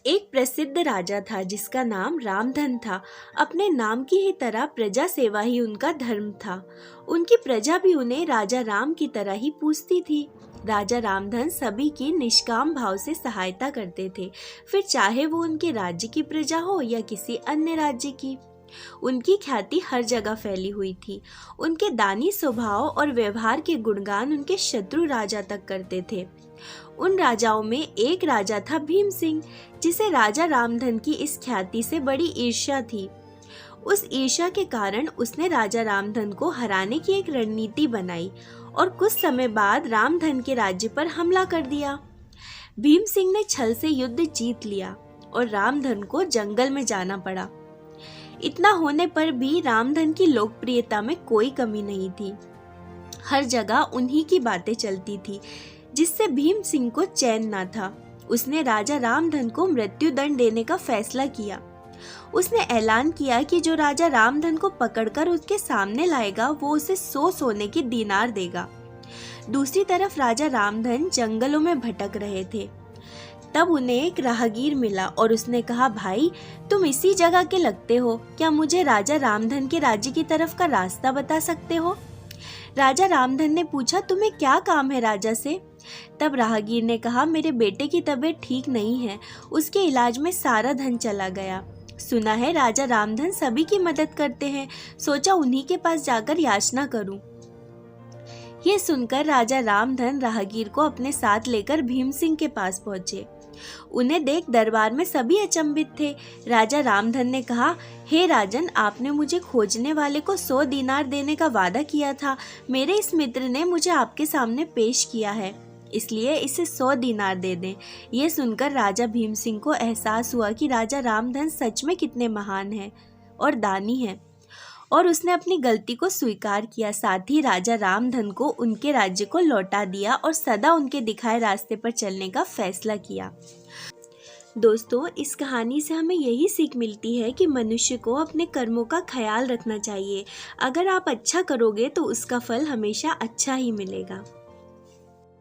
एक प्रसिद्ध राजा था जिसका नाम रामधन था। अपने नाम की ही तरह प्रजा सेवा ही उनका धर्म था। उनकी प्रजा भी उन्हें राजा राम की तरह ही पूजती थी। राजा रामधन सभी की निष्काम भाव से सहायता करते थे, फिर चाहे वो उनके राज्य की प्रजा हो या किसी अन्य राज्य की। उनकी ख्याति हर जगह फैली हुई थी। उनके दानी स्वभाव और व्यवहार के गुणगान उनके शत्रु राजा तक करते थे। उन राजाओं में एक राजा था भीम सिंह, जिसे राजा रामधन की इस ख्याति से बड़ी ईर्ष्या थी। उस ईर्ष्या के कारण उसने राजा रामधन को हराने की एक रणनीति बनाई और कुछ समय बाद रामधन के राज्य पर हमला कर दिया। भीम सिंह ने छल से युद्ध जीत लिया और रामधन को जंगल में जाना पड़ा। इतना होने पर भी रामधन की लोकप्रियता में कोई कमी नहीं थी। हर जगह उन्हीं की बातें चलती थी, जिससे भीम सिंह को चैन न था। उसने राजा रामधन को मृत्यु दंड देने का फैसला किया। उसने ऐलान किया कि जो राजा रामधन को पकड़कर उसके सामने लाएगा वो उसे 100 सोने की दीनार देगा। दूसरी तरफ राजा रामधन जंगलों में भटक रहे थे। तब उन्हें एक राहगीर मिला और उसने कहा, भाई तुम इसी जगह के लगते हो, क्या मुझे राजा रामधन के राज्य की तरफ का रास्ता बता सकते हो? राजा रामधन ने पूछा, तुम्हें क्या काम है राजा से? तब राहगीर ने कहा, मेरे बेटे की तबीयत ठीक नहीं है, उसके इलाज में सारा धन चला गया। सुना है राजा रामधन सभी की मदद करते हैं, सोचा उन्हीं के पास जाकर याचना करूं। ये सुनकर राजा रामधन राहगीर को अपने साथ लेकर भीम सिंह के पास पहुंचे। उन्हें देख दरबार में सभी अचंभित थे। राजा रामधन ने कहा, हे राजन, आपने मुझे खोजने वाले को 100 दीनार देने का वादा किया था। मेरे इस मित्र ने मुझे आपके सामने पेश किया है, इसलिए इसे 100 दीनार दे दें। ये सुनकर राजा भीम सिंह को एहसास हुआ कि राजा रामधन सच में कितने महान हैं और दानी हैं, और उसने अपनी गलती को स्वीकार किया। साथ ही राजा रामधन को उनके राज्य को लौटा दिया और सदा उनके दिखाए रास्ते पर चलने का फैसला किया। दोस्तों, इस कहानी से हमें यही सीख मिलती है कि मनुष्य को अपने कर्मों का ख्याल रखना चाहिए। अगर आप अच्छा करोगे तो उसका फल हमेशा अच्छा ही मिलेगा।